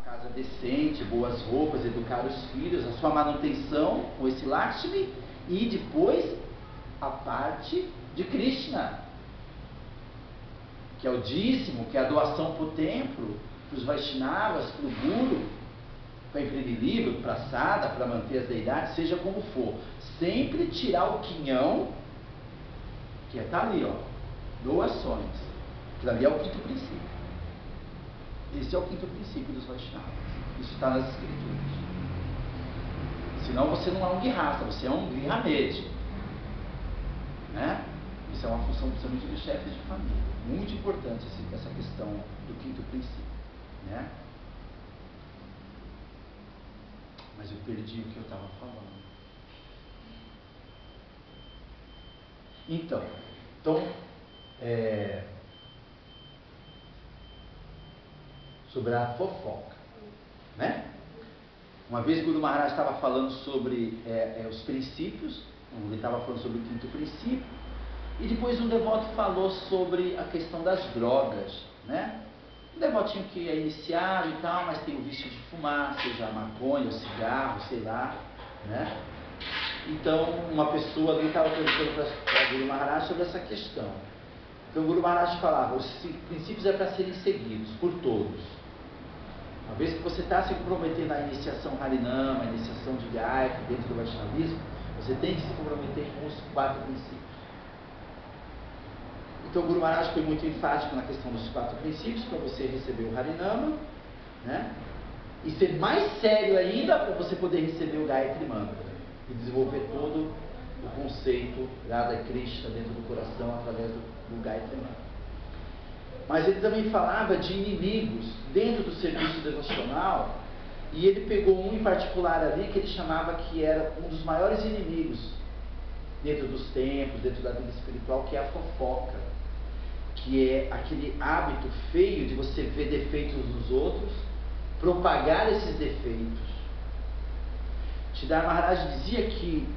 casa decente, boas roupas, educar os filhos, a sua manutenção com esse Lakshmi, e depois a parte de Krishna, que é o dízimo, que é a doação para o templo, para os Vaishnavas, para o Guru, para imprimir livro, para sada, para manter as deidades, seja como for. Sempre tirar o quinhão, que está ali, ó, doações. Aquilo ali é o quinto princípio. Esse é o quinto princípio dos Vaishnavas. Isso está nas escrituras. Senão você não é um guirrasta, você é um grihamete, né? Isso é uma função principalmente dos chefes de família. Muito importante essa questão do quinto princípio, né? Mas eu perdi o que eu estava falando. Então, sobre a fofoca, né? Uma vez o Guru Maharaj estava falando sobre os princípios, ele estava falando sobre o quinto princípio, e depois um devoto falou sobre a questão das drogas, né? Um devotinho que é iniciado e tal, mas tem o vício de fumar, seja maconha ou cigarro, sei lá, né? Então, uma pessoa ali estava perguntando para o Guru Maharaj sobre essa questão. Então, o Guru Maharaj falava, os princípios é para serem seguidos por todos. Uma vez que você está se comprometendo à iniciação Harinama, à iniciação de Gayatri dentro do Vaishnavismo, você tem que se comprometer com os 4 princípios. Então o Guru Maharaj foi muito enfático na questão dos 4 princípios para você receber o Harinama, né? E ser mais sério ainda para você poder receber o Gayatri Mantra e desenvolver todo o conceito Radha Krishna dentro do coração através do Gayatri Mantra. Mas ele também falava de inimigos dentro do serviço devocional, e ele pegou um em particular ali que ele chamava que era um dos maiores inimigos dentro dos templos, dentro da vida espiritual, que é a fofoca, que é aquele hábito feio de você ver defeitos nos outros, propagar esses defeitos. Siddhartha Maharaj dizia que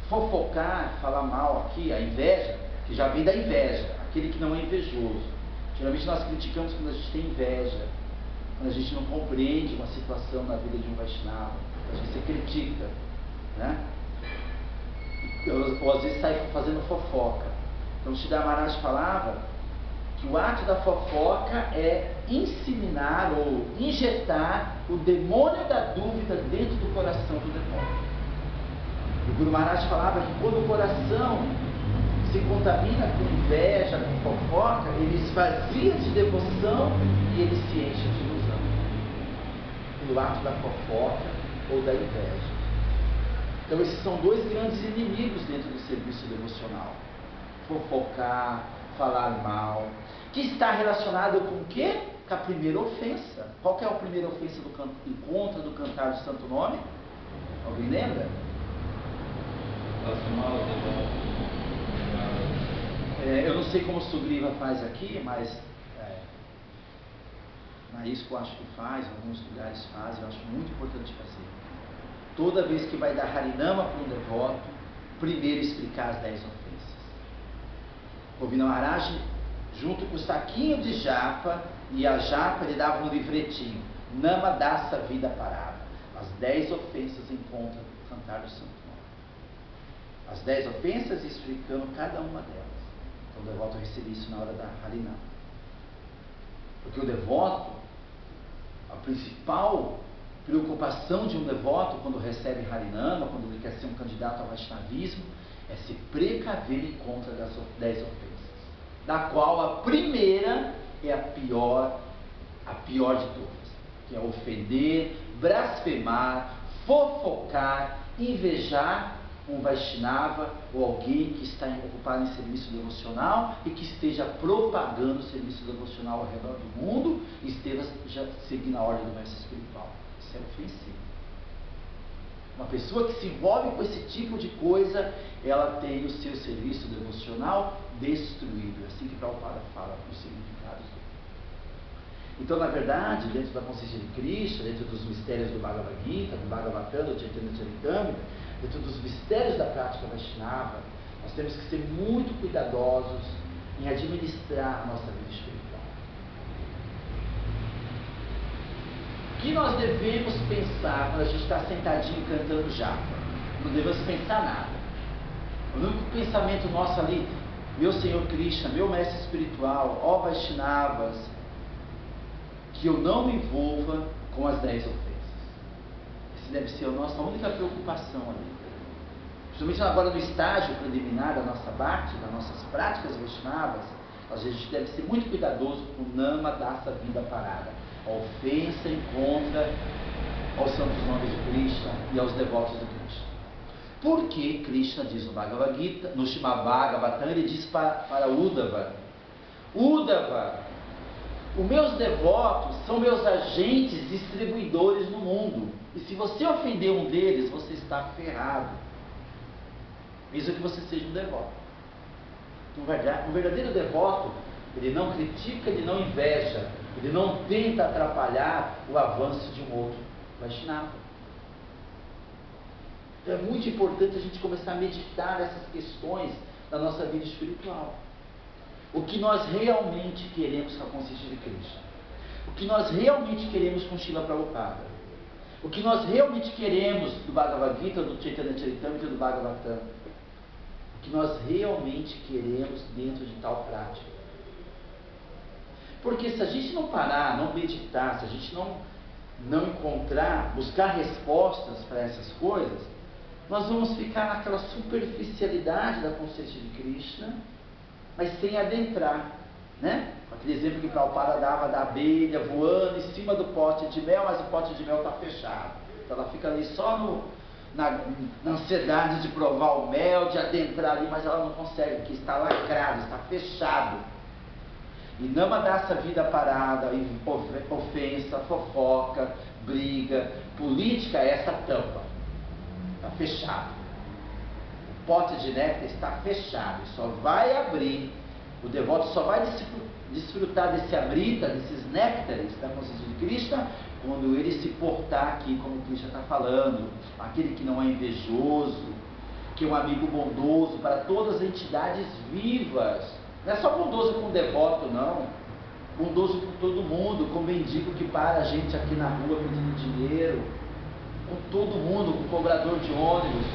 fofocar, falar mal aqui, a inveja, que já vem da inveja, aquele que não é invejoso. Geralmente nós criticamos quando a gente tem inveja, quando a gente não compreende uma situação na vida de um Vaishnava, às vezes você critica, né? Ou às vezes sai fazendo fofoca. Então o Siddhartha Maharaj falava que o ato da fofoca é inseminar ou injetar o demônio da dúvida dentro do coração do demônio. O Guru Maharaj falava que quando o coração se contamina com inveja, com fofoca, ele esvazia de devoção e ele se enche de ilusão. Pelo ato da fofoca ou da inveja. Então esses são 2 grandes inimigos dentro do serviço devocional. Fofocar, falar mal, que está relacionado com o quê? Com a primeira ofensa. Qual que é a primeira ofensa contra do cantar do santo nome? Alguém lembra? Eu não sei como o Sugriva faz aqui, mas na ISCO eu acho que faz, em alguns lugares faz, eu acho muito importante fazer. Toda vez que vai dar Harinama para um devoto, primeiro explicar as 10 ofensas. Govindra Maharaj, junto com o saquinho de japa e a japa, ele dava um livretinho, Nama Dasa Vida Parada, as 10 ofensas em contra do cantar do santo nome. As 10 ofensas explicando cada uma delas. Então o devoto recebe isso na hora da Harinama. Porque o devoto, a principal preocupação de um devoto quando recebe Harinama, quando ele quer ser um candidato ao Vaishnavismo, é se precaver contra das 10 ofensas, da qual a primeira é a pior de todas, que é ofender, blasfemar, fofocar, invejar um Vaishnava ou alguém que está ocupado em serviço devocional e que esteja propagando o serviço devocional ao redor do mundo e esteja já seguindo a ordem do mestre espiritual. Isso é ofensivo. Uma pessoa que se envolve com esse tipo de coisa, ela tem o seu serviço devocional destruído. É assim que Prabhupada fala nos significados dele. Então, na verdade, dentro da consciência de Krishna, dentro dos mistérios do Bhagavad Gita, do Bhagavatam, do Chaitanya Charitamrita, dentro dos mistérios da prática Vaishnava, nós temos que ser muito cuidadosos em administrar a nossa vida espiritual. O que nós devemos pensar quando a gente está sentadinho cantando japa? Não devemos pensar nada. O único pensamento nosso ali, meu Senhor Krishna, meu mestre espiritual, ó Vaishnavas, que eu não me envolva com as 10 ofensas. Essa deve ser a nossa única preocupação ali. Principalmente agora no estágio preliminar da nossa bhakti, das nossas práticas Vaishnavas, a gente deve ser muito cuidadoso com o nama dessa vida parada. A ofensa encontra aos santos nomes de Krishna e aos devotos de Krishna. Porque Krishna diz no Bhagavad Gita, no Srimad Bhagavatam, ele diz para Uddhava: Uddhava, os meus devotos são meus agentes distribuidores no mundo. E se você ofender um deles, você está ferrado. Mesmo que você seja um devoto. Um verdadeiro devoto, ele não critica, ele não inveja, ele não tenta atrapalhar o avanço de um outro Vaishnava. Então é muito importante a gente começar a meditar nessas questões da nossa vida espiritual. O que nós realmente queremos com a consciência de Krishna. O que nós realmente queremos com Srila Prabhupada. O que nós realmente queremos do Bhagavad Gita, do Chaitanya Charitamrita e do Bhagavatam. O que nós realmente queremos dentro de tal prática. Porque se a gente não parar, não meditar, se a gente não encontrar, buscar respostas para essas coisas, nós vamos ficar naquela superficialidade da consciência de Krishna, mas sem adentrar, né? Aquele exemplo que Prabhupada dava da abelha voando em cima do pote de mel, mas o pote de mel está fechado. Então ela fica ali só na ansiedade de provar o mel, de adentrar ali, mas ela não consegue, porque está lacrado, está fechado. E nama dessa vida parada, ofensa, fofoca, briga, política é essa tampa. Está fechado. O pote de néctar está fechado. E só vai abrir, o devoto só vai desfrutar desse amrita, desses néctares da consciência de Krishna, quando ele se portar aqui, como Krishna está falando, aquele que não é invejoso, que é um amigo bondoso para todas as entidades vivas. Não é só bondoso com o devoto, não. Bondoso com todo mundo, com o mendigo que para a gente aqui na rua pedindo dinheiro, com todo mundo, com o cobrador de ônibus,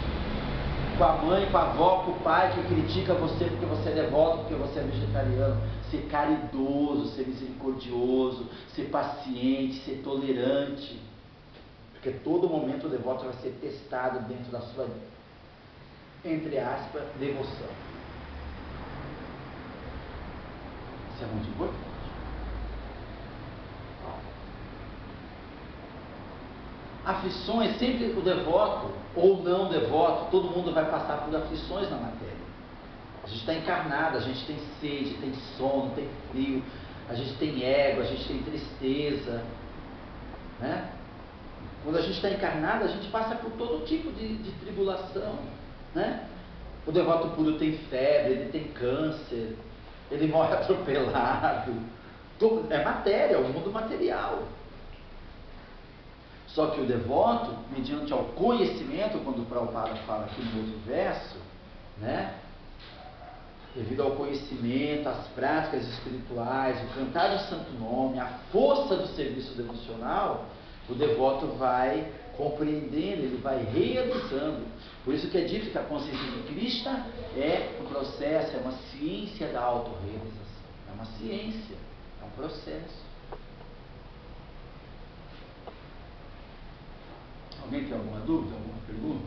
com a mãe, com a avó, com o pai que critica você porque você é devoto, porque você é vegetariano. Ser caridoso, ser misericordioso, ser paciente, ser tolerante. Porque todo momento o devoto vai ser testado dentro da sua, entre aspas, devoção. Isso é muito importante. Aflições, sempre o devoto ou não devoto, todo mundo vai passar por aflições na matéria. A gente está encarnado, a gente tem sede, tem sono, tem frio, a gente tem ego, a gente tem tristeza, né? Quando a gente está encarnado, a gente passa por todo tipo de tribulação, né? O devoto puro tem febre, ele tem câncer, ele morre atropelado. É matéria, é o mundo material. Só que o devoto, mediante ao conhecimento, quando o Prabhupada fala aqui no outro verso, né? Devido ao conhecimento, às práticas espirituais, o cantar do santo nome, a força do serviço devocional, o devoto vai compreendendo, ele vai realizando. Por isso que é dito que a consciência de Krishna é um processo, é uma ciência da autorrealização. É uma ciência, é um processo. Alguém tem alguma dúvida, alguma pergunta?